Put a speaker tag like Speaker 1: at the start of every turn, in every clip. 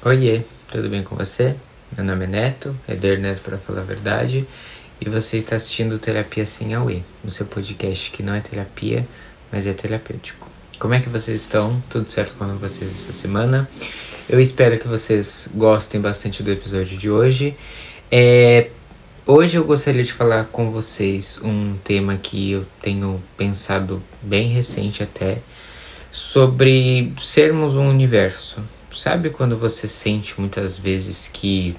Speaker 1: Oiê, tudo bem com você? Meu nome é Neto, Eder Neto para falar a verdade, e você está assistindo Terapia Sem Auê, o seu podcast que não é terapia, mas é terapêutico. Como é que vocês estão? Tudo certo com vocês essa semana? Eu espero que vocês gostem bastante do episódio de hoje. Hoje eu gostaria de falar com vocês um tema que eu tenho pensado bem recente até, sobre sermos um universo. Sabe quando você sente muitas vezes que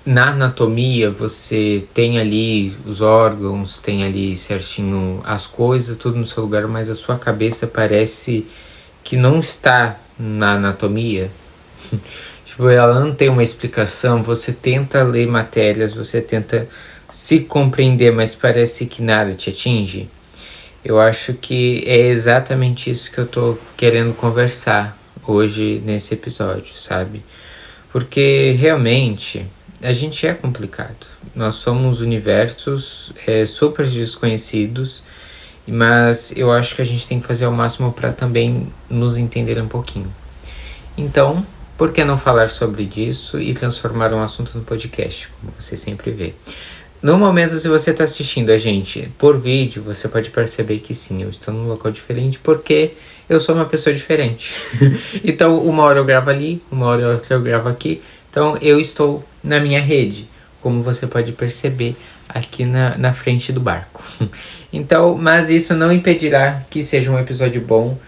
Speaker 1: na anatomia você tem ali os órgãos, tem ali certinho as coisas, tudo no seu lugar, mas a sua cabeça parece que não está na anatomia? Tipo, ela não tem uma explicação, você tenta ler matérias, você tenta se compreender, mas parece que nada te atinge. Eu acho que é exatamente isso que eu tô querendo conversar hoje nesse episódio, sabe? Porque realmente a gente é complicado. Nós somos universos super desconhecidos, mas eu acho que a gente tem que fazer o máximo para também nos entender um pouquinho. Então, por que não falar sobre isso e transformar um assunto no podcast, como você sempre vê? No momento, se você está assistindo a gente por vídeo, você pode perceber que sim, eu estou num local diferente porque eu sou uma pessoa diferente. Então, uma hora eu gravo ali, uma hora eu gravo aqui. Então, eu estou na minha rede, como você pode perceber aqui na frente do barco. Então, mas isso não impedirá que seja um episódio bom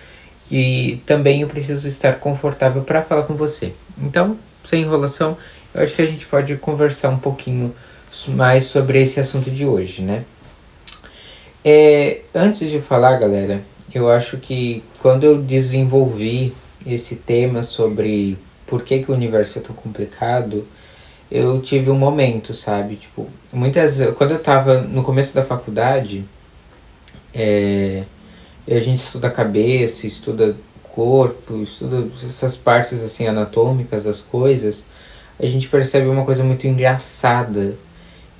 Speaker 1: e também eu preciso estar confortável para falar com você. Então, sem enrolação, eu acho que a gente pode conversar um pouquinho mais sobre esse assunto de hoje, né? Antes de falar, galera, eu acho que quando eu desenvolvi esse tema sobre por que o universo é tão complicado, eu tive um momento, sabe? Tipo, quando eu tava no começo da faculdade, a gente estuda a cabeça, estuda o corpo, estuda essas partes assim anatômicas das coisas, a gente percebe uma coisa muito engraçada,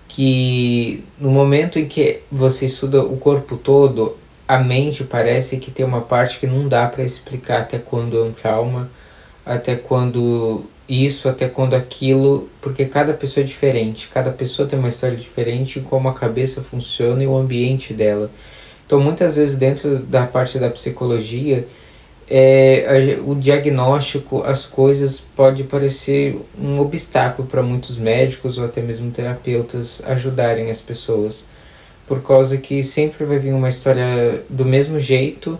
Speaker 1: que no momento em que você estuda o corpo todo, a mente parece que tem uma parte que não dá para explicar até quando é um trauma, até quando isso, até quando aquilo, porque cada pessoa é diferente, cada pessoa tem uma história diferente, como a cabeça funciona e o ambiente dela. Então muitas vezes dentro da parte da psicologia, o diagnóstico, as coisas pode parecer um obstáculo para muitos médicos ou até mesmo terapeutas ajudarem as pessoas, por causa que sempre vai vir uma história do mesmo jeito,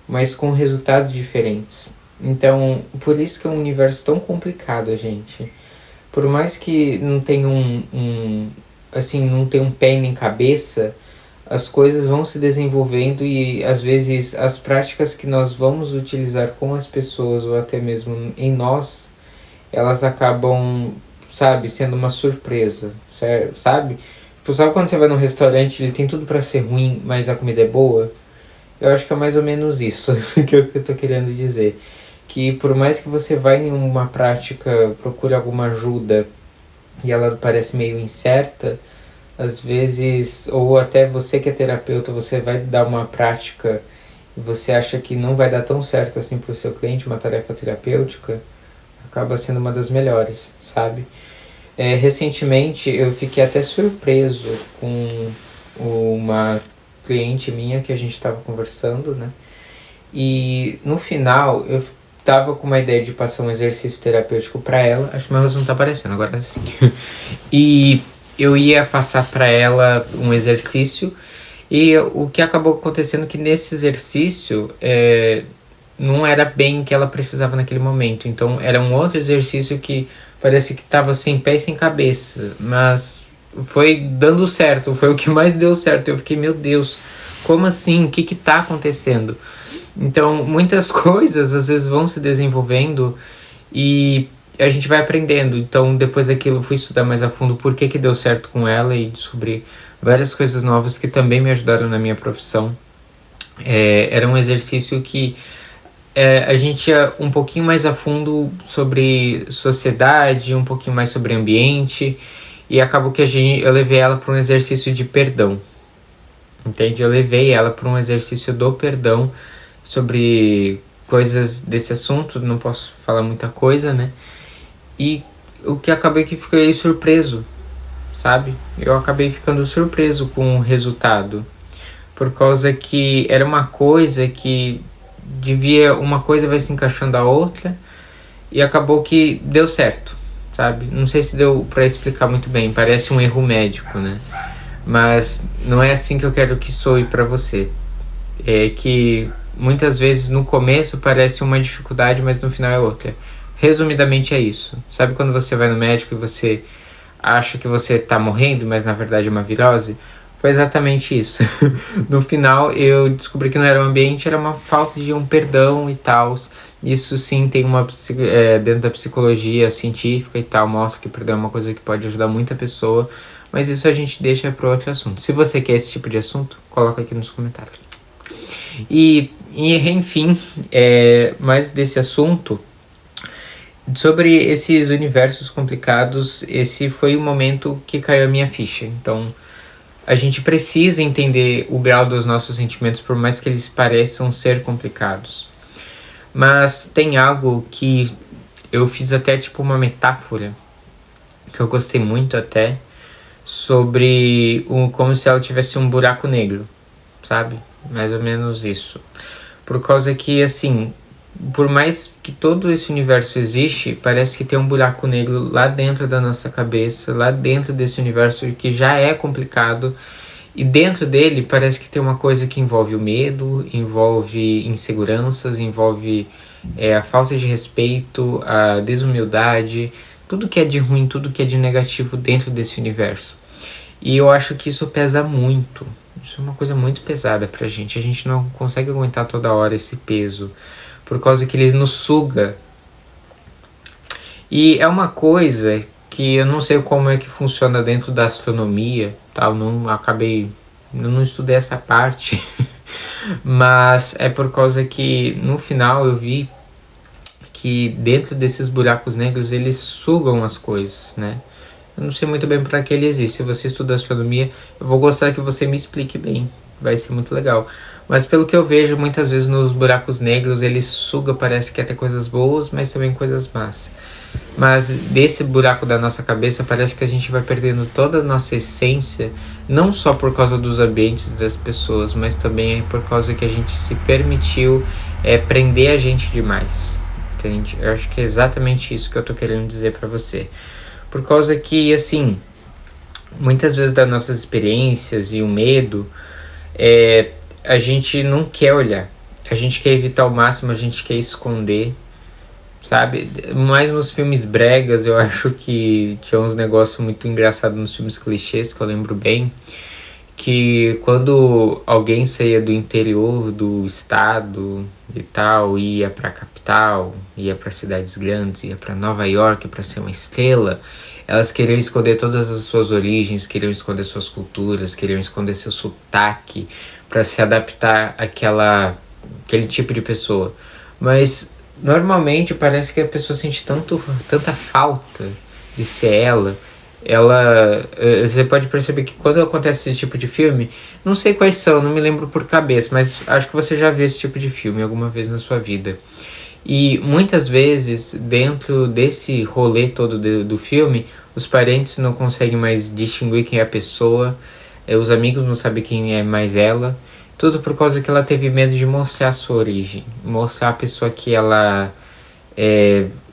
Speaker 1: mas com resultados diferentes. Então, por isso que é um universo tão complicado, gente. Por mais que não tenha não tenha um pé nem cabeça, as coisas vão se desenvolvendo e às vezes as práticas que nós vamos utilizar com as pessoas ou até mesmo em nós, elas acabam, sabe, sendo uma surpresa, sabe? Tipo, sabe quando você vai num restaurante, ele tem tudo para ser ruim, mas a comida é boa? Eu acho que é mais ou menos isso que eu tô querendo dizer. Que por mais que você vá em uma prática, procure alguma ajuda e ela parece meio incerta, às vezes, ou até você que é terapeuta, você vai dar uma prática e você acha que não vai dar tão certo assim para o seu cliente, uma tarefa terapêutica, acaba sendo uma das melhores, sabe? Recentemente eu fiquei até surpreso com uma cliente minha que a gente estava conversando, né? E no final eu tava com uma ideia de passar um exercício terapêutico para ela. Acho que meu rosto não tá aparecendo, agora sim. E eu ia passar para ela um exercício e o que acabou acontecendo é que nesse exercício não era bem o que ela precisava naquele momento. Então era um outro exercício que parece que estava sem pé e sem cabeça, mas foi dando certo, foi o que mais deu certo. Eu fiquei, meu Deus, como assim? O que tá acontecendo? Então muitas coisas às vezes vão se desenvolvendo e a gente vai aprendendo. Então depois daquilo eu fui estudar mais a fundo por que deu certo com ela e descobri várias coisas novas que também me ajudaram na minha profissão. Era um exercício que a gente ia um pouquinho mais a fundo sobre sociedade, um pouquinho mais sobre ambiente, e acabou que eu levei ela para um exercício de perdão. Entende? Eu levei ela para um exercício do perdão, sobre coisas desse assunto, não posso falar muita coisa, né? E o que acabei que fiquei surpreso, sabe? Eu acabei ficando surpreso com o resultado, por causa que era uma coisa que uma coisa vai se encaixando a outra e acabou que deu certo, sabe? Não sei se deu pra explicar muito bem, parece um erro médico, né? Mas não é assim que eu quero que soe pra você. É que muitas vezes no começo parece uma dificuldade, mas no final é outra. Resumidamente é isso. Sabe quando você vai no médico e você acha que você tá morrendo, mas na verdade é uma virose? Foi exatamente isso. No final eu descobri que não era um ambiente, era uma falta de um perdão e tal. Isso sim tem dentro da psicologia científica e tal, mostra que perdão é uma coisa que pode ajudar muita pessoa, mas isso a gente deixa para outro assunto. Se você quer esse tipo de assunto, coloca aqui nos comentários. E enfim, mais desse assunto, sobre esses universos complicados, esse foi o momento que caiu a minha ficha. Então, a gente precisa entender o grau dos nossos sentimentos, por mais que eles pareçam ser complicados. Mas tem algo que eu fiz até tipo uma metáfora, que eu gostei muito até, sobre como se ela tivesse um buraco negro, sabe? Mais ou menos isso. Por causa que, assim, por mais que todo esse universo existe, parece que tem um buraco negro lá dentro da nossa cabeça, lá dentro desse universo que já é complicado. E dentro dele parece que tem uma coisa que envolve o medo, envolve inseguranças, envolve a falta de respeito, a desumildade, tudo que é de ruim, tudo que é de negativo dentro desse universo. E eu acho que isso pesa muito. Isso é uma coisa muito pesada pra gente. A gente não consegue aguentar toda hora esse peso, por causa que ele nos suga. E é uma coisa que eu não sei como é que funciona dentro da astronomia, tá? Eu não estudei essa parte, mas é por causa que no final eu vi que dentro desses buracos negros eles sugam as coisas, né? Eu não sei muito bem para que ele existe. Se você estuda astronomia, eu vou gostar que você me explique bem. Vai ser muito legal. Mas pelo que eu vejo, muitas vezes nos buracos negros, ele suga, parece que até coisas boas, mas também coisas más. Mas desse buraco da nossa cabeça, parece que a gente vai perdendo toda a nossa essência, não só por causa dos ambientes das pessoas, mas também por causa que a gente se permitiu prender a gente demais. Entende? Eu acho que é exatamente isso que eu tô querendo dizer para você. Por causa que, assim, muitas vezes das nossas experiências e o medo, a gente não quer olhar. A gente quer evitar ao máximo, a gente quer esconder, sabe? Mas nos filmes bregas, eu acho que tinha uns negócios muito engraçados nos filmes clichês, que eu lembro bem, que quando alguém saía do interior do estado e tal, ia pra capital, ia pra cidades grandes, ia pra Nova York pra ser uma estrela, elas queriam esconder todas as suas origens, queriam esconder suas culturas, queriam esconder seu sotaque pra se adaptar àquele tipo de pessoa. Mas normalmente parece que a pessoa sente tanta falta de ser ela. Você pode perceber que quando acontece esse tipo de filme, não sei quais são, não me lembro por cabeça, mas acho que você já viu esse tipo de filme alguma vez na sua vida. E muitas vezes, dentro desse rolê todo do filme, os parentes não conseguem mais distinguir quem é a pessoa, os amigos não sabem quem é mais ela, tudo por causa que ela teve medo de mostrar a sua origem, mostrar a pessoa que ela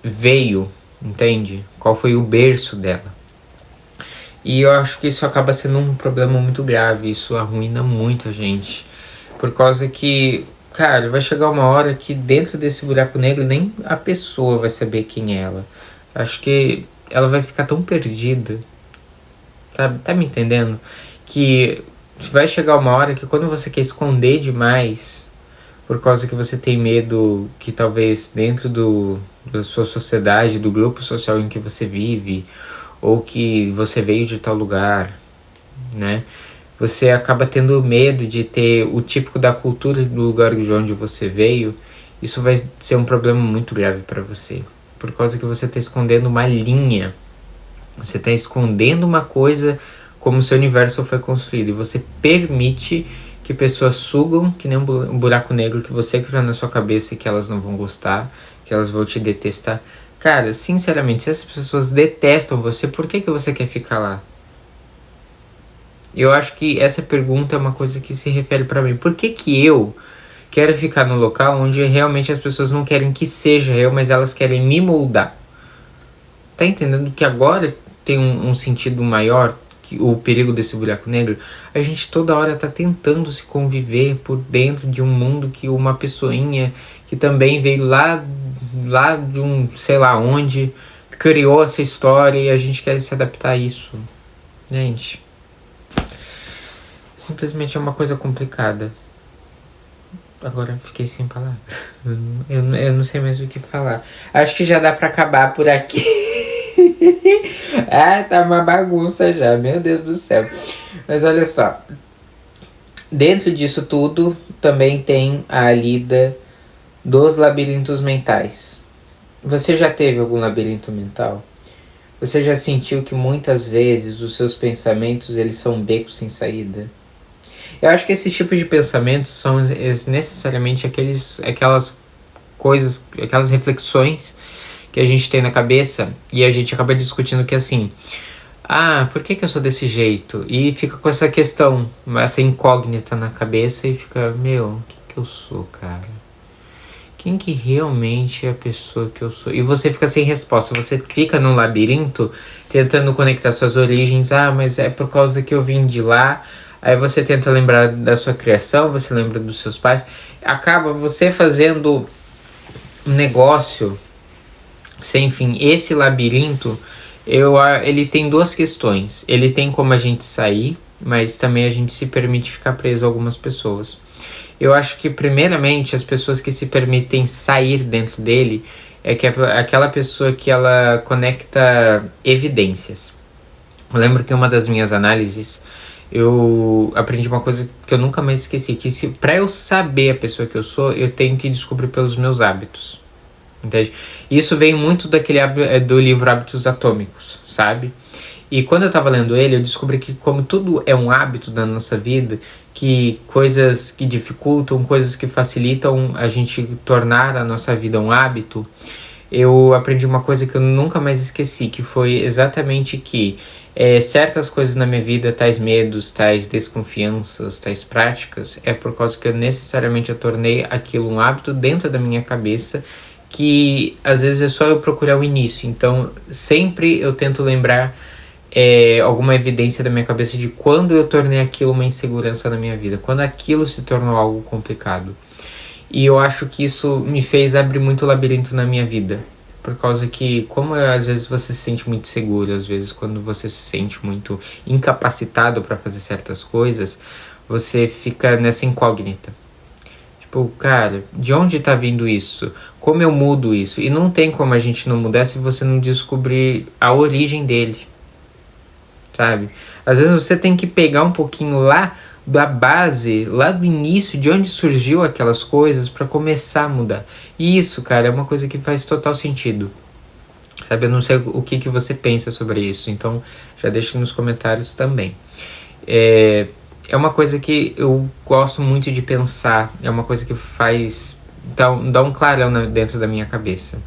Speaker 1: veio, entende? Qual foi o berço dela. E eu acho que isso acaba sendo um problema muito grave, isso arruína muito a gente. Por causa que, cara, vai chegar uma hora que dentro desse buraco negro nem a pessoa vai saber quem é ela. Acho que ela vai ficar tão perdida, tá me entendendo? Que vai chegar uma hora que quando você quer esconder demais, por causa que você tem medo que talvez dentro da sua sociedade, do grupo social em que você vive, ou que você veio de tal lugar, né? Você acaba tendo medo de ter o típico da cultura do lugar de onde você veio. Isso vai ser um problema muito grave para você, por causa que você está escondendo uma linha. Você está escondendo uma coisa como o seu universo foi construído, e você permite que pessoas sugam, que nem um buraco negro que você criou na sua cabeça e que elas não vão gostar, que elas vão te detestar. Cara, sinceramente, se essas pessoas detestam você, por que você quer ficar lá? Eu acho que essa pergunta é uma coisa que se refere pra mim. Por que eu quero ficar no local onde realmente as pessoas não querem que seja eu, mas elas querem me moldar? Tá entendendo que agora tem um sentido maior, que o perigo desse buraco negro? A gente toda hora tá tentando se conviver por dentro de um mundo que uma pessoinha que também veio lá de um sei lá onde, criou essa história e a gente quer se adaptar a isso. Gente, simplesmente é uma coisa complicada. Agora eu fiquei sem palavras. Eu não sei mais o que falar. Acho que já dá pra acabar por aqui. Ah, tá uma bagunça já, meu Deus do céu. Mas olha só, dentro disso tudo também tem a lida dos labirintos mentais. Você já teve algum labirinto mental? Você já sentiu que muitas vezes os seus pensamentos eles são becos sem saída? Eu acho que esses tipos de pensamentos são necessariamente aquelas coisas, aquelas reflexões que a gente tem na cabeça e a gente acaba discutindo que assim, por que eu sou desse jeito? E fica com essa questão, essa incógnita na cabeça e fica, o que eu sou, cara? Quem que realmente é a pessoa que eu sou? E você fica sem resposta, você fica num labirinto tentando conectar suas origens, mas é por causa que eu vim de lá. Aí você tenta lembrar da sua criação, você lembra dos seus pais, acaba você fazendo um negócio sem fim. Esse labirinto, ele tem duas questões. Ele tem como a gente sair, mas também a gente se permite ficar preso a algumas pessoas. Eu acho que primeiramente as pessoas que se permitem sair dentro dele é aquela pessoa que ela conecta evidências. Eu lembro que uma das minhas análises eu aprendi uma coisa que eu nunca mais esqueci, que pra eu saber a pessoa que eu sou, eu tenho que descobrir pelos meus hábitos, entende? Isso vem muito do livro Hábitos Atômicos, sabe? E quando eu tava lendo ele, eu descobri que como tudo é um hábito da nossa vida, que coisas que dificultam, coisas que facilitam a gente tornar a nossa vida um hábito, eu aprendi uma coisa que eu nunca mais esqueci, que foi exatamente que certas coisas na minha vida, tais medos, tais desconfianças, tais práticas, é por causa que necessariamente eu tornei aquilo um hábito dentro da minha cabeça, que às vezes é só eu procurar o início. Então sempre eu tento lembrar alguma evidência da minha cabeça de quando eu tornei aquilo uma insegurança na minha vida, quando aquilo se tornou algo complicado. E eu acho que isso me fez abrir muito labirinto na minha vida. Por causa que, como às vezes você se sente muito seguro, às vezes quando você se sente muito incapacitado para fazer certas coisas, você fica nessa incógnita. Tipo, cara, de onde tá vindo isso? Como eu mudo isso? E não tem como a gente não mudar se você não descobrir a origem dele. Sabe? Às vezes você tem que pegar um pouquinho lá da base, lá do início, de onde surgiu aquelas coisas para começar a mudar. E isso, cara, é uma coisa que faz total sentido. Sabe, eu não sei o que você pensa sobre isso, então já deixa nos comentários também. É uma coisa que eu gosto muito de pensar, é uma coisa que faz, dá um clarão dentro da minha cabeça.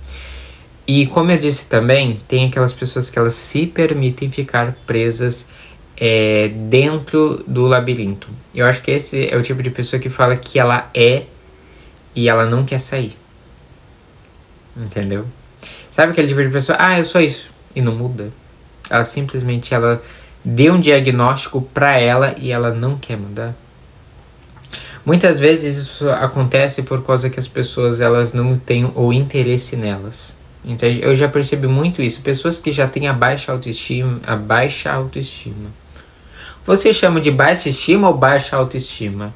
Speaker 1: E como eu disse também, tem aquelas pessoas que elas se permitem ficar presas dentro do labirinto. Eu acho que esse é o tipo de pessoa que fala que ela é e ela não quer sair. Entendeu? Sabe aquele tipo de pessoa, eu sou isso, e não muda? Ela simplesmente deu um diagnóstico pra ela e ela não quer mudar. Muitas vezes isso acontece por causa que as pessoas elas não têm o interesse nelas. Entende? Eu já percebi muito isso. Pessoas que já têm a baixa autoestima. Você chama de baixa estima ou baixa autoestima?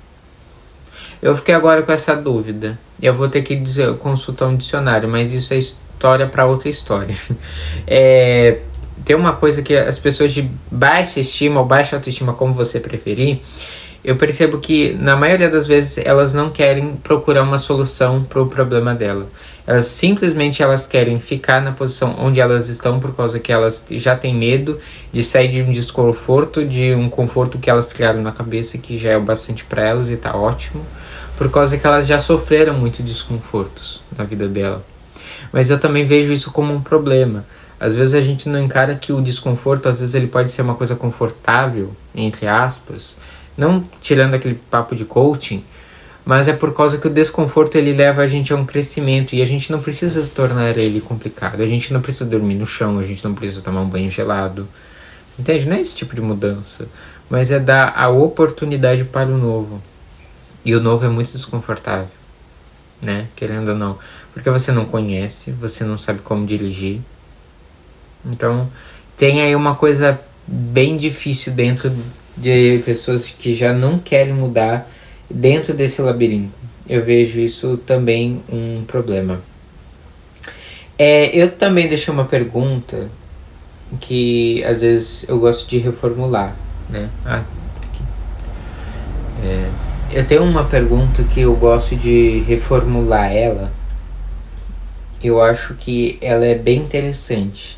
Speaker 1: Eu fiquei agora com essa dúvida. Eu vou ter que consultar um dicionário, mas isso é história para outra história. Tem uma coisa que as pessoas de baixa estima ou baixa autoestima, como você preferir, eu percebo que na maioria das vezes elas não querem procurar uma solução para o problema dela. Elas simplesmente querem ficar na posição onde elas estão por causa que elas já têm medo de sair de um desconforto, de um conforto que elas criaram na cabeça, que já é o bastante para elas e tá ótimo, por causa que elas já sofreram muito desconfortos na vida dela. Mas eu também vejo isso como um problema. Às vezes a gente não encara que o desconforto, às vezes ele pode ser uma coisa confortável, entre aspas, não tirando aquele papo de coaching, mas é por causa que o desconforto ele leva a gente a um crescimento e a gente não precisa tornar ele complicado. A gente não precisa dormir no chão, a gente não precisa tomar um banho gelado. Entende? Não é esse tipo de mudança, mas é dar a oportunidade para o novo. E o novo é muito desconfortável, né? Querendo ou não. Porque você não conhece, você não sabe como dirigir. Então, tem aí uma coisa bem difícil dentro de pessoas que já não querem mudar dentro desse labirinto. Eu vejo isso também um problema. Eu também deixei uma pergunta que às vezes eu gosto de reformular, né? Aqui. Eu tenho uma pergunta que eu gosto de reformular ela. Eu acho que ela é bem interessante.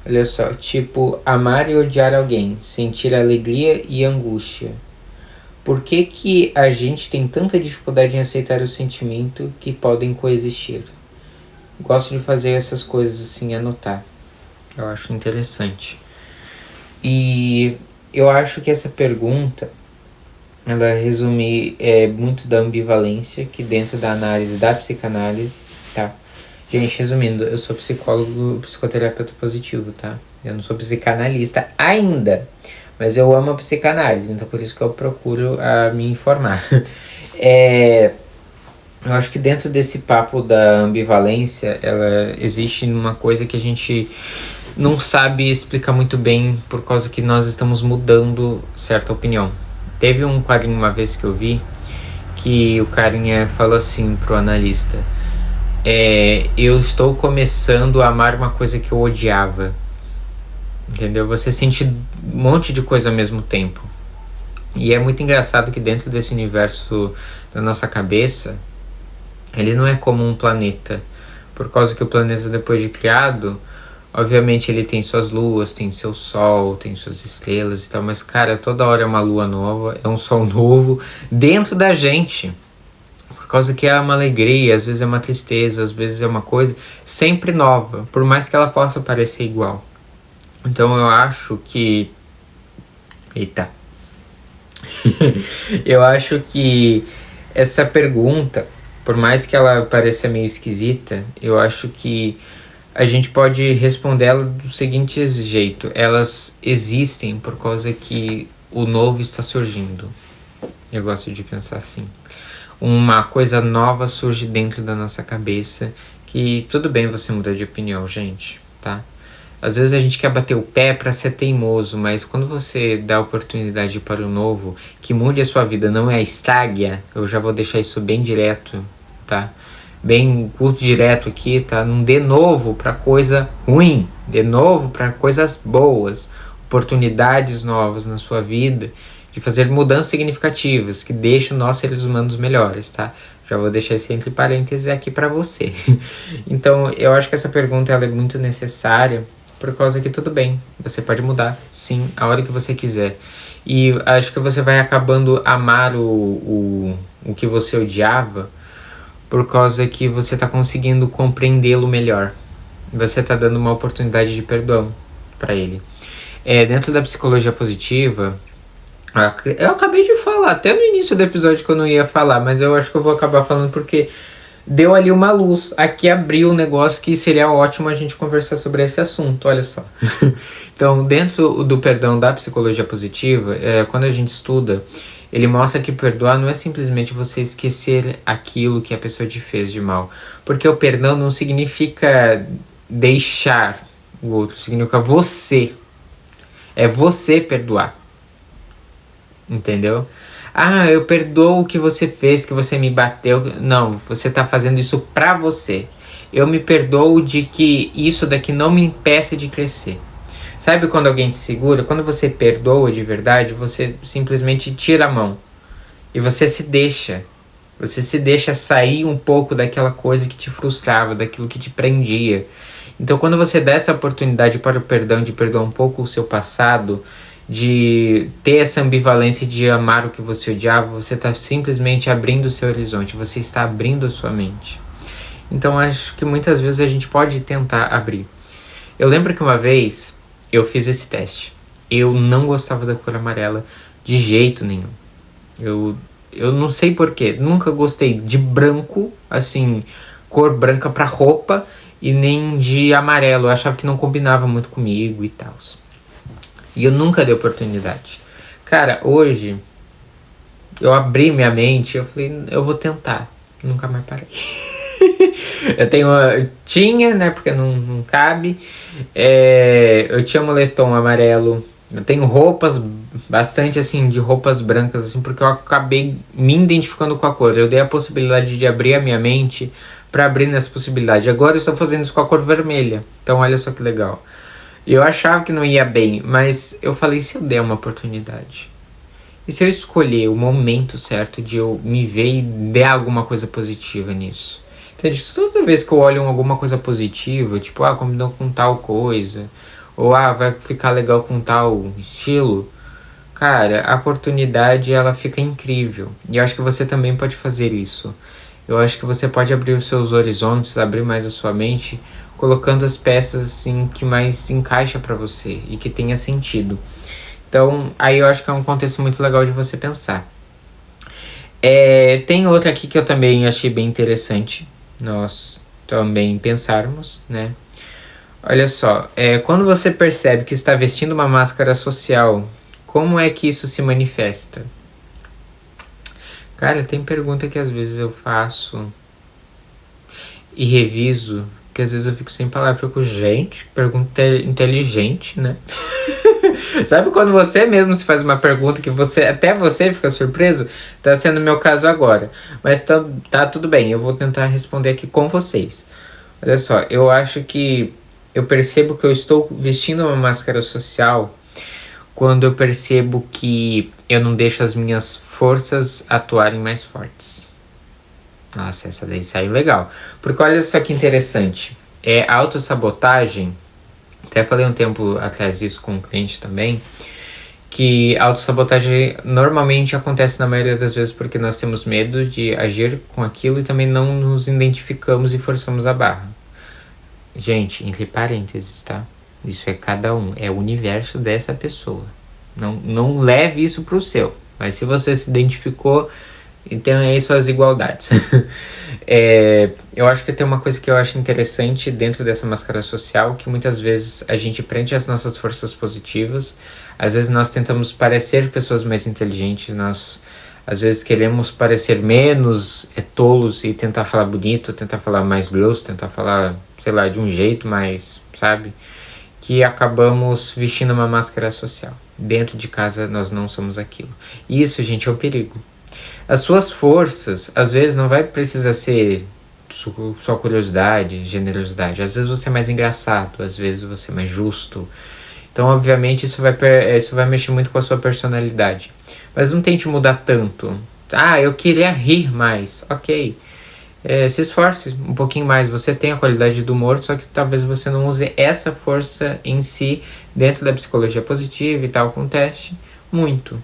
Speaker 1: Olha só, tipo, amar e odiar alguém, sentir alegria e angústia. Por que a gente tem tanta dificuldade em aceitar o sentimento que podem coexistir? Gosto de fazer essas coisas assim, anotar. Eu acho interessante. E eu acho que essa pergunta, ela resume muito da ambivalência que dentro da análise da psicanálise, tá? Gente, resumindo, eu sou psicólogo, psicoterapeuta positivo, tá? Eu não sou psicanalista ainda, mas eu amo a psicanálise, então por isso que eu procuro me informar. Eu acho que dentro desse papo da ambivalência, ela existe uma coisa que a gente não sabe explicar muito bem por causa que nós estamos mudando certa opinião. Teve um quadrinho uma vez que eu vi, que o carinha falou assim pro analista: eu estou começando a amar uma coisa que eu odiava. Entendeu? Você sente um monte de coisa ao mesmo tempo. E é muito engraçado que dentro desse universo da nossa cabeça, ele não é como um planeta. Por causa que o planeta, depois de criado, obviamente ele tem suas luas, tem seu sol, tem suas estrelas e tal. Mas, cara, toda hora é uma lua nova, é um sol novo dentro da gente. Por causa que é uma alegria, às vezes é uma tristeza, às vezes é uma coisa sempre nova, por mais que ela possa parecer igual. Então eu acho que... Eita. Eu acho que essa pergunta, por mais que ela pareça meio esquisita, eu acho que a gente pode responder ela do seguinte jeito: elas existem por causa que o novo está surgindo. Eu gosto de pensar assim. Uma coisa nova surge dentro da nossa cabeça, que tudo bem você mudar de opinião, gente, tá? Às vezes a gente quer bater o pé para ser teimoso, mas quando você dá oportunidade para o novo, que mude a sua vida, não é a estágia, eu já vou deixar isso bem direto, tá? Bem curto, direto aqui, tá? Não dê novo para coisa ruim, dê novo para coisas boas, oportunidades novas na sua vida, de fazer mudanças significativas, que deixam nós seres humanos melhores, tá? Já vou deixar esse entre parênteses aqui para você. Então, eu acho que essa pergunta ela é muito necessária, por causa que tudo bem, você pode mudar, sim, a hora que você quiser. E acho que você vai acabando amar o que você odiava, por causa que você está conseguindo compreendê-lo melhor. Você está dando uma oportunidade de perdão para ele. Dentro da psicologia positiva, eu acabei de falar, até no início do episódio que eu não ia falar, mas eu acho que eu vou acabar falando porque deu ali uma luz, aqui abriu um negócio que seria ótimo a gente conversar sobre esse assunto, olha só. Então, dentro do perdão da psicologia positiva, quando a gente estuda, ele mostra que perdoar não é simplesmente você esquecer aquilo que a pessoa te fez de mal, porque o perdão não significa deixar o outro, significa você, é você perdoar. Entendeu? Eu perdoo o que você fez, que você me bateu. Não, você tá fazendo isso pra você. Eu me perdoo de que isso daqui não me impeça de crescer. Sabe quando alguém te segura? Quando você perdoa de verdade, você simplesmente tira a mão. E você se deixa. Você se deixa sair um pouco daquela coisa que te frustrava, daquilo que te prendia. Então, quando você dá essa oportunidade para o perdão, de perdoar um pouco o seu passado, de ter essa ambivalência de amar o que você odiava, você está simplesmente abrindo o seu horizonte, você está abrindo a sua mente. Então, acho que muitas vezes a gente pode tentar abrir. Eu lembro que uma vez eu fiz esse teste. Eu não gostava da cor amarela de jeito nenhum. Eu não sei porquê, nunca gostei de branco, assim, cor branca pra roupa, e nem de amarelo. Eu achava que não combinava muito comigo e tal. E eu nunca dei oportunidade. Cara, hoje eu abri minha mente, eu falei, eu vou tentar. Nunca mais parei. Tinha, né, porque não cabe. Eu tinha moletom amarelo. Eu tenho roupas, bastante assim, de roupas brancas, assim, porque eu acabei me identificando com a cor. Eu dei a possibilidade de abrir a minha mente para abrir nessa possibilidade. Agora eu estou fazendo isso com a cor vermelha. Então olha só que legal. Eu achava que não ia bem, mas eu falei, se eu der uma oportunidade? E se eu escolher o momento certo de eu me ver e der alguma coisa positiva nisso? Então, toda vez que eu olho alguma coisa positiva, tipo, combinou com tal coisa, ou vai ficar legal com tal estilo, cara, a oportunidade ela fica incrível. E eu acho que você também pode fazer isso. Eu acho que você pode abrir os seus horizontes, abrir mais a sua mente, colocando as peças assim que mais encaixa para você e que tenha sentido. Então, aí eu acho que é um contexto muito legal de você pensar. Tem outra aqui que eu também achei bem interessante, nós também pensarmos, né? Olha só, quando você percebe que está vestindo uma máscara social, como é que isso se manifesta? Cara, tem pergunta que às vezes eu faço e reviso, que às vezes eu fico sem palavras, eu fico, gente, pergunta inteligente, né? Sabe quando você mesmo se faz uma pergunta que até você fica surpreso? Tá sendo o meu caso agora. Mas tá tudo bem, eu vou tentar responder aqui com vocês. Olha só, eu acho que eu percebo que eu estou vestindo uma máscara social quando eu percebo que eu não deixo as minhas forças atuarem mais fortes. Nossa, essa daí saiu legal. Porque olha só que interessante. Autossabotagem. Até falei um tempo atrás isso com um cliente também, que a autossabotagem normalmente acontece na maioria das vezes porque nós temos medo de agir com aquilo e também não nos identificamos e forçamos a barra. Gente, entre parênteses, tá? Isso é cada um, é o universo dessa pessoa. Não leve isso pro seu, mas se você se identificou, então aí suas igualdades. Eu acho que tem uma coisa que eu acho interessante dentro dessa máscara social, que muitas vezes a gente prende as nossas forças positivas, às vezes nós tentamos parecer pessoas mais inteligentes, nós às vezes queremos parecer menos tolos e tentar falar bonito, tentar falar mais grosso, tentar falar, sei lá, de um jeito mais, sabe? Que acabamos vestindo uma máscara social. Dentro de casa nós não somos aquilo. E isso, gente, é um perigo. As suas forças, às vezes, não vai precisar ser só curiosidade, generosidade. Às vezes você é mais engraçado, às vezes você é mais justo. Então, obviamente, isso vai mexer muito com a sua personalidade. Mas não tente mudar tanto. Eu queria rir mais. Ok. Se esforce um pouquinho mais. Você tem a qualidade do humor, só que talvez você não use essa força em si, dentro da psicologia positiva e tal, com teste, muito.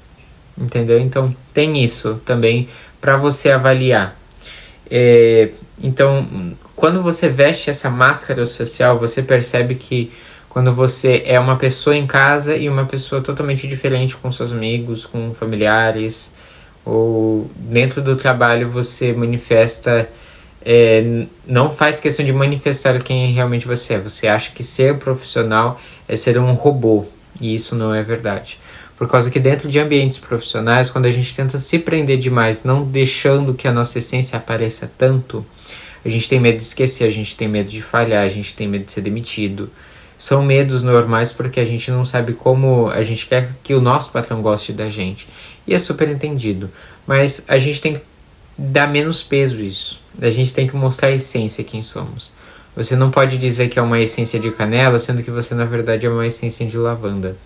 Speaker 1: Entendeu? Então tem isso também para você avaliar. Então, quando você veste essa máscara social, você percebe que quando você é uma pessoa em casa e uma pessoa totalmente diferente com seus amigos, com familiares, ou dentro do trabalho você manifesta, não faz questão de manifestar quem realmente você é. Você acha que ser profissional é ser um robô, e isso não é verdade. Por causa que dentro de ambientes profissionais, quando a gente tenta se prender demais, não deixando que a nossa essência apareça tanto, a gente tem medo de esquecer, a gente tem medo de falhar, a gente tem medo de ser demitido. São medos normais porque a gente não sabe como a gente quer que o nosso patrão goste da gente. E é super entendido. Mas a gente tem que dar menos peso a isso. A gente tem que mostrar a essência, quem somos. Você não pode dizer que é uma essência de canela, sendo que você na verdade é uma essência de lavanda.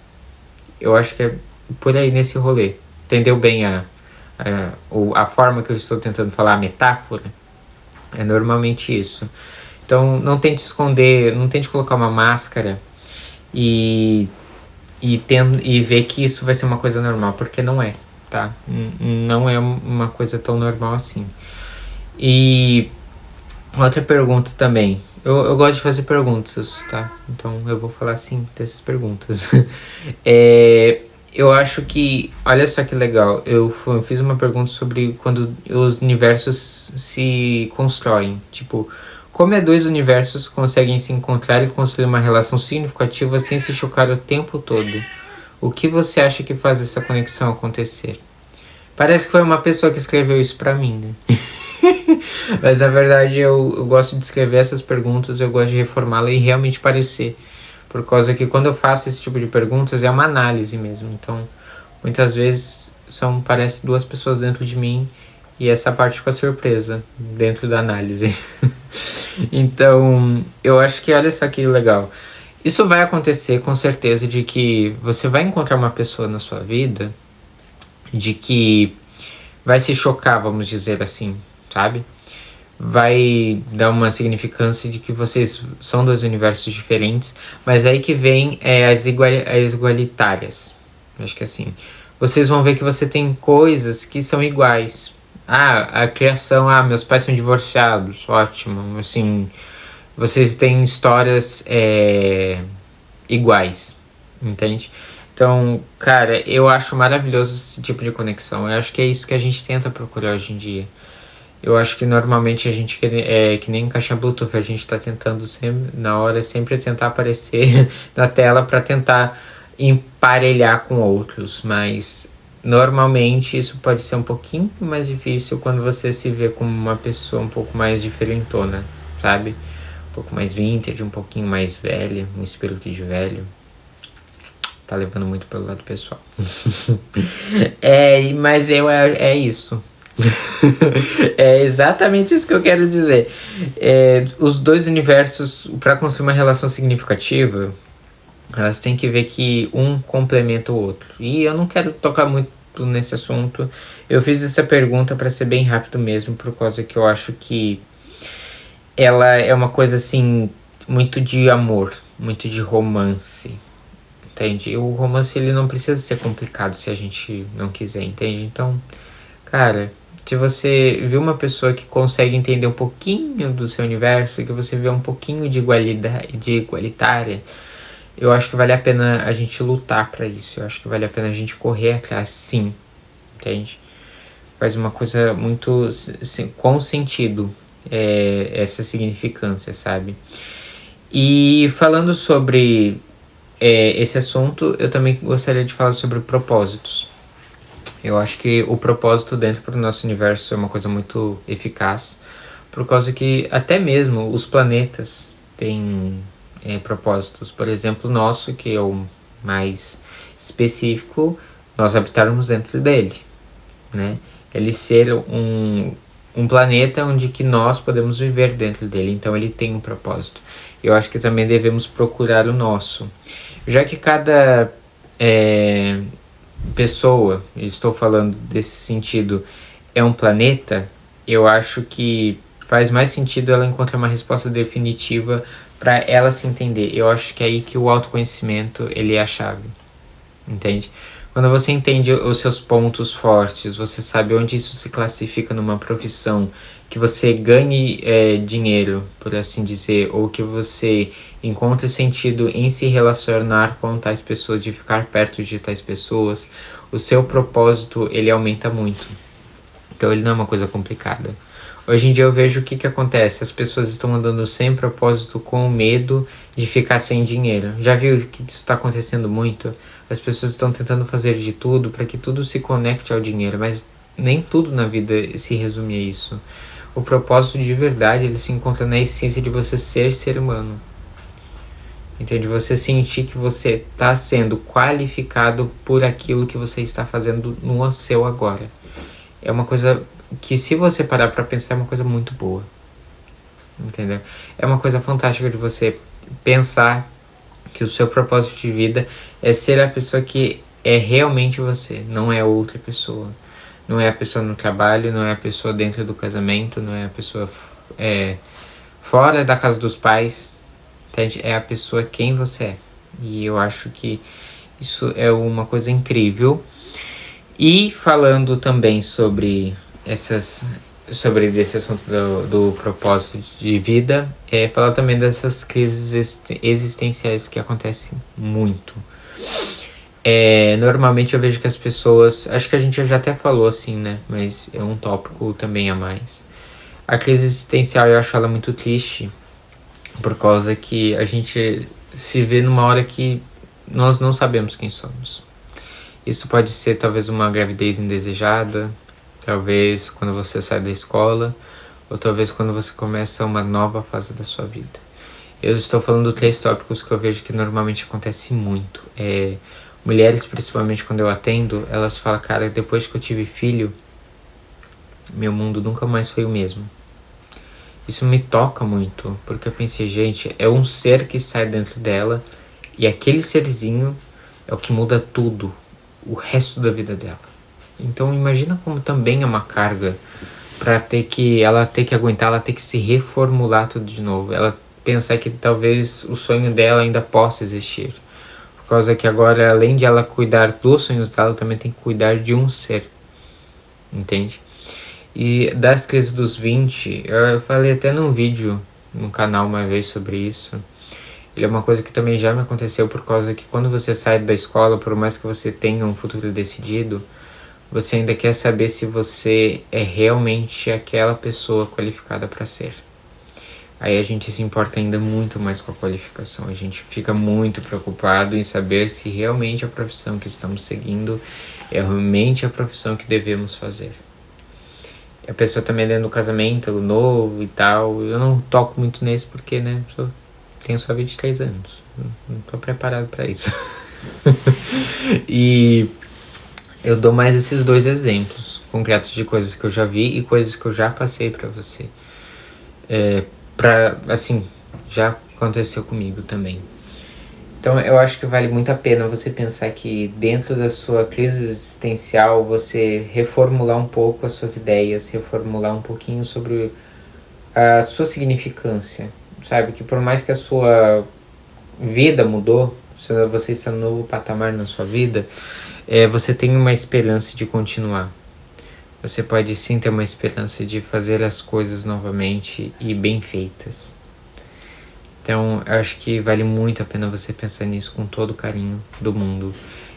Speaker 1: Eu acho que é por aí nesse rolê. Entendeu bem a ou a forma que eu estou tentando falar, a metáfora, é normalmente isso. Então não tente esconder, não tente colocar uma máscara e ver que isso vai ser uma coisa normal, porque não é, tá? Não é uma coisa tão normal assim. E outra pergunta também. Eu gosto de fazer perguntas, tá? Então eu vou falar sim dessas perguntas. Eu acho que, olha só que legal, eu fiz uma pergunta sobre quando os universos se constroem. Tipo, como é dois universos conseguem se encontrar e construir uma relação significativa sem se chocar o tempo todo? O que você acha que faz essa conexão acontecer? Parece que foi uma pessoa que escreveu isso pra mim, né? Mas na verdade eu gosto de escrever essas perguntas, eu gosto de reformá-la e realmente parecer. Por causa que quando eu faço esse tipo de perguntas é uma análise mesmo. Então, muitas vezes parece duas pessoas dentro de mim e essa parte fica surpresa dentro da análise. Então, eu acho que olha só que legal. Isso vai acontecer com certeza, de que você vai encontrar uma pessoa na sua vida de que vai se chocar, vamos dizer assim, sabe? Vai dar uma significância de que vocês são dois universos diferentes, mas aí que vem as igualitárias. Acho que assim, vocês vão ver que você tem coisas que são iguais. A criação, meus pais são divorciados, ótimo, assim, vocês têm histórias iguais, entende? Então, cara, eu acho maravilhoso esse tipo de conexão. Eu acho que é isso que a gente tenta procurar hoje em dia. Eu acho que normalmente a gente que nem caixa Bluetooth, a gente tá tentando sempre, na hora, sempre tentar aparecer na tela para tentar emparelhar com outros, mas normalmente isso pode ser um pouquinho mais difícil quando você se vê como uma pessoa um pouco mais diferentona, sabe? Um pouco mais vintage, um pouquinho mais velha, um espírito de velho. Tá levando muito pelo lado pessoal. Mas é isso. É exatamente isso que eu quero dizer. Os dois universos, para construir uma relação significativa, elas têm que ver que um complementa o outro. E eu não quero tocar muito nesse assunto. Eu fiz essa pergunta para ser bem rápido mesmo, por causa que eu acho que ela é uma coisa assim, muito de amor, muito de romance. Entende? O romance ele não precisa ser complicado se a gente não quiser, entende? Então, cara, se você viu uma pessoa que consegue entender um pouquinho do seu universo, que você vê um pouquinho de igualitária, eu acho que vale a pena a gente lutar pra isso. Eu acho que vale a pena a gente correr atrás, sim. Entende? Faz uma coisa muito com sentido, essa significância, sabe? E falando sobre esse assunto, eu também gostaria de falar sobre propósitos. Eu acho que o propósito dentro do nosso universo é uma coisa muito eficaz, por causa que até mesmo os planetas têm propósitos. Por exemplo, o nosso, que é o mais específico, nós habitarmos dentro dele, né? Ele ser um planeta onde que nós podemos viver dentro dele, então ele tem um propósito. Eu acho que também devemos procurar o nosso. Já que cada pessoa, estou falando desse sentido, é um planeta, eu acho que faz mais sentido ela encontrar uma resposta definitiva para ela se entender. Eu acho que é aí que o autoconhecimento ele é a chave, entende? Quando você entende os seus pontos fortes, você sabe onde isso se classifica numa profissão, que você ganhe dinheiro, por assim dizer, ou que você encontre sentido em se relacionar com tais pessoas, de ficar perto de tais pessoas, o seu propósito ele aumenta muito. Então ele não é uma coisa complicada. Hoje em dia eu vejo o que acontece, as pessoas estão andando sem propósito com medo de ficar sem dinheiro. Já viu que isso está acontecendo muito? As pessoas estão tentando fazer de tudo para que tudo se conecte ao dinheiro, mas nem tudo na vida se resume a isso. O propósito de verdade ele se encontra na essência de você ser humano. Entende? Você sentir que você está sendo qualificado por aquilo que você está fazendo no seu agora. É uma coisa que, se você parar para pensar, é uma coisa muito boa. Entendeu? É uma coisa fantástica de você pensar que o seu propósito de vida é ser a pessoa que é realmente você, não é outra pessoa. Não é a pessoa no trabalho, não é a pessoa dentro do casamento, não é a pessoa fora da casa dos pais, entende? É a pessoa quem você é. E eu acho que isso é uma coisa incrível. E falando também sobre desse assunto do propósito de vida, falar também dessas crises existenciais que acontecem muito. Normalmente eu vejo que as pessoas, acho que a gente já até falou assim, né, mas é um tópico também a mais. A crise existencial eu acho ela muito triste, por causa que a gente se vê numa hora que nós não sabemos quem somos. Isso pode ser talvez uma gravidez indesejada, talvez quando você sai da escola, ou talvez quando você começa uma nova fase da sua vida. Eu estou falando 3 tópicos que eu vejo que normalmente acontece muito. Mulheres, principalmente quando eu atendo, elas falam, cara, depois que eu tive filho, meu mundo nunca mais foi o mesmo. Isso me toca muito, porque eu pensei, gente, é um ser que sai dentro dela, e aquele serzinho é o que muda tudo, o resto da vida dela. Então imagina como também é uma carga para ela ter que aguentar, ela ter que se reformular tudo de novo, ela pensar que talvez o sonho dela ainda possa existir, por causa que agora, além de ela cuidar dos sonhos dela, ela também tem que cuidar de um ser, entende? E das crises dos 20, eu falei até num vídeo no canal uma vez sobre isso. Ele é uma coisa que também já me aconteceu, por causa que quando você sai da escola, por mais que você tenha um futuro decidido, você ainda quer saber se você é realmente aquela pessoa qualificada para ser. Aí a gente se importa ainda muito mais com a qualificação, a gente fica muito preocupado em saber se realmente a profissão que estamos seguindo é realmente a profissão que devemos fazer. A pessoa também dentro do casamento novo e tal, eu não toco muito nesse porque, né, tenho só 23 anos, não tô preparado para isso. E eu dou mais esses 2 exemplos concretos de coisas que eu já vi e coisas que eu já passei para você. Assim, já aconteceu comigo também. Então eu acho que vale muito a pena você pensar que dentro da sua crise existencial você reformular um pouco as suas ideias, reformular um pouquinho sobre a sua significância, sabe? Que por mais que a sua vida mudou, você está num novo patamar na sua vida, você tem uma esperança de continuar. Você pode sim ter uma esperança de fazer as coisas novamente e bem feitas. Então, eu acho que vale muito a pena você pensar nisso com todo o carinho do mundo.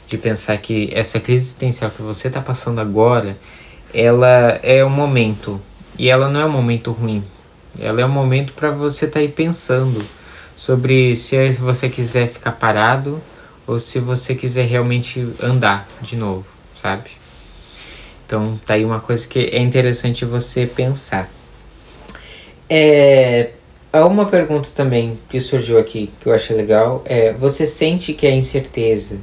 Speaker 1: De pensar que essa crise existencial que você está passando agora, ela é um momento. E ela não é um momento ruim. Ela é um momento para você estar aí pensando sobre se você quiser ficar parado ou se você quiser realmente andar de novo, sabe? Então, tá aí uma coisa que é interessante você pensar. Há uma pergunta também que surgiu aqui que eu achei legal, você sente que a incerteza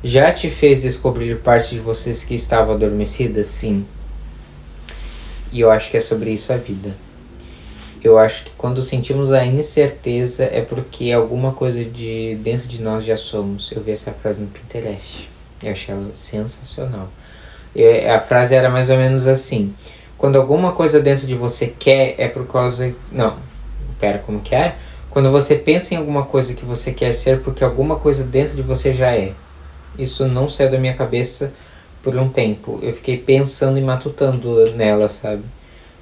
Speaker 1: já te fez descobrir parte de vocês que estava adormecida? Sim. E eu acho que é sobre isso a vida. Eu acho que quando sentimos a incerteza é porque alguma coisa de dentro de nós já somos. Eu vi essa frase no Pinterest. Eu achei ela sensacional. A frase era mais ou menos assim: quando alguma coisa dentro de você quer, é por causa... Não, pera, como que é? Quando você pensa em alguma coisa que você quer ser, porque alguma coisa dentro de você já é. Isso não saiu da minha cabeça por um tempo. Eu fiquei pensando e matutando nela, sabe?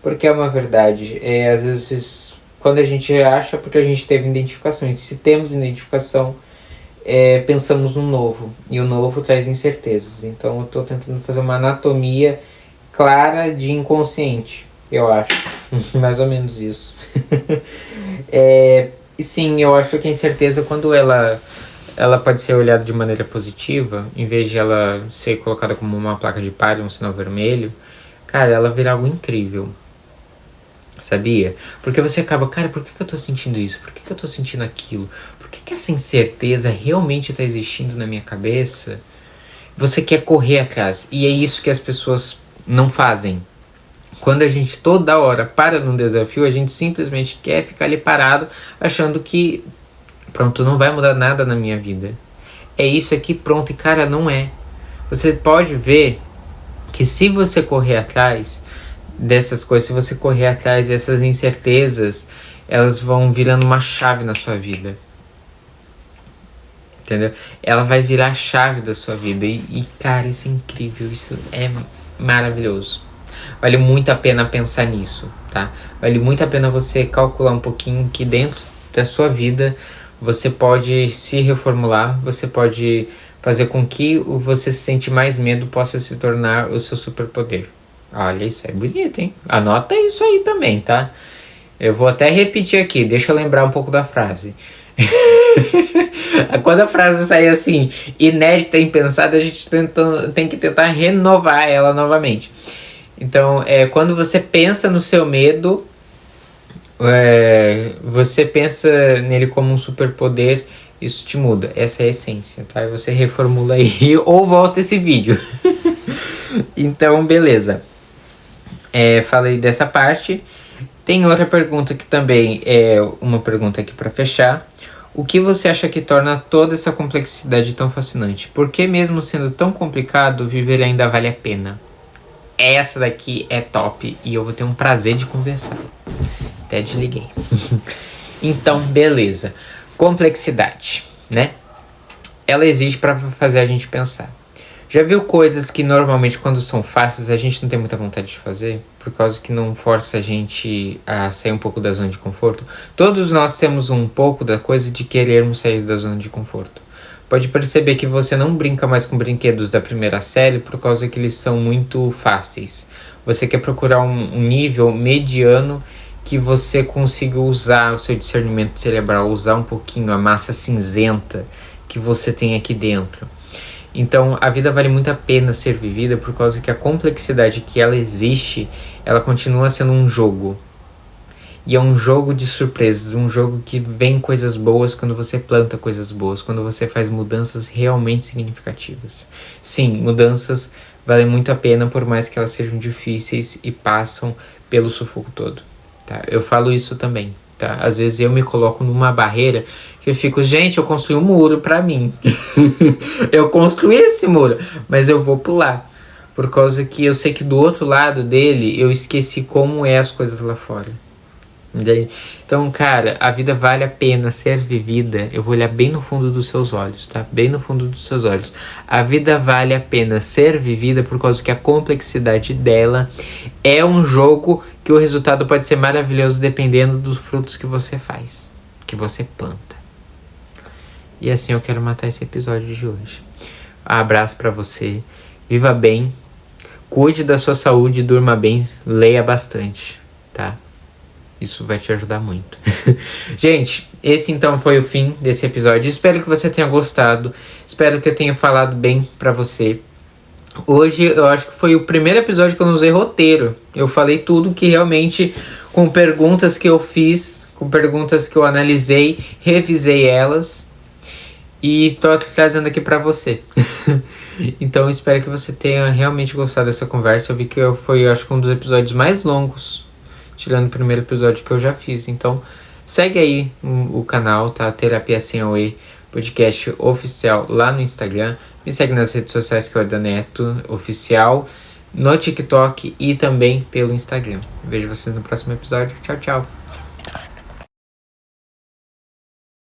Speaker 1: Porque é uma verdade. Às vezes, quando a gente acha, porque a gente teve identificação. E se temos identificação, pensamos no novo. E o novo traz incertezas. Então eu estou tentando fazer uma anatomia clara de inconsciente, eu acho. Mais ou menos isso. E sim, eu acho que a incerteza, quando ela pode ser olhada de maneira positiva, em vez de ela ser colocada como uma placa de pare, um sinal vermelho, cara, ela vira algo incrível. Sabia? Porque você acaba, cara, por que eu tô sentindo isso? Por que eu tô sentindo aquilo? Por que essa incerteza realmente tá existindo na minha cabeça? Você quer correr atrás. E é isso que as pessoas não fazem. Quando a gente toda hora para num desafio, a gente simplesmente quer ficar ali parado, achando que, pronto, não vai mudar nada na minha vida. É isso aqui, pronto. E cara, não é. Você pode ver que se você correr atrás dessas coisas, se você correr atrás dessas incertezas, elas vão virando uma chave na sua vida. Entendeu? Ela vai virar a chave da sua vida. E cara, isso é incrível, isso é maravilhoso. Vale muito a pena pensar nisso, tá? Vale muito a pena você calcular um pouquinho que dentro da sua vida você pode se reformular, você pode fazer com que o você se sente mais medo possa se tornar o seu superpoder. Olha, isso é bonito, hein? Anota isso aí também, tá? Eu vou até repetir aqui, deixa eu lembrar um pouco da frase. Quando a frase sair assim, inédita e impensada, a gente tem que tentar renovar ela novamente. Então, quando você pensa no seu medo, você pensa nele como um superpoder, isso te muda. Essa é a essência, tá? E você reformula aí ou volta esse vídeo. Então, beleza. Falei dessa parte. Tem outra pergunta que também é uma pergunta aqui para fechar. O que você acha que torna toda essa complexidade tão fascinante? Por que mesmo sendo tão complicado, viver ainda vale a pena? Essa daqui é top e eu vou ter um prazer de conversar. Até desliguei. Então, beleza. Complexidade, né? Ela existe para fazer a gente pensar. Já viu coisas que normalmente quando são fáceis a gente não tem muita vontade de fazer? Por causa que não força a gente a sair um pouco da zona de conforto? Todos nós temos um pouco da coisa de querermos sair da zona de conforto. Pode perceber que você não brinca mais com brinquedos da primeira série por causa que eles são muito fáceis. Você quer procurar um nível mediano que você consiga usar o seu discernimento cerebral, usar um pouquinho a massa cinzenta que você tem aqui dentro. Então, a vida vale muito a pena ser vivida por causa que a complexidade que ela existe, ela continua sendo um jogo. E é um jogo de surpresas, um jogo que vem coisas boas quando você planta coisas boas, quando você faz mudanças realmente significativas. Sim, mudanças valem muito a pena, por mais que elas sejam difíceis e passam pelo sufoco todo. Tá? Eu falo isso também. Tá? Às vezes eu me coloco numa barreira que eu fico, gente, eu construí um muro pra mim. Eu construí esse muro, mas eu vou pular. Por causa que eu sei que do outro lado dele, eu esqueci como é as coisas lá fora. Então, cara, a vida vale a pena ser vivida. Eu vou olhar bem no fundo dos seus olhos, tá? Bem no fundo dos seus olhos. A vida vale a pena ser vivida por causa que a complexidade dela é um jogo que o resultado pode ser maravilhoso dependendo dos frutos que você faz, que você planta. E assim eu quero matar esse episódio de hoje. Um abraço pra você. Viva bem. Cuide da sua saúde, durma bem, leia bastante, tá? Isso vai te ajudar muito. Gente, esse então foi o fim desse episódio. Espero que você tenha gostado. Espero que eu tenha falado bem pra você. Hoje eu acho que foi o primeiro episódio que eu não usei roteiro. Eu falei tudo que realmente, com perguntas que eu fiz, com perguntas que eu analisei, revisei elas e tô trazendo aqui pra você. Então espero que você tenha realmente gostado dessa conversa. Eu vi que foi, acho que um dos episódios mais longos, tirando o primeiro episódio que eu já fiz. Então segue aí o canal, tá? Terapia Sem Away Podcast Oficial lá no Instagram. Me segue nas redes sociais que é o Daneto Oficial, no TikTok e também pelo Instagram. Vejo vocês no próximo episódio. Tchau, tchau.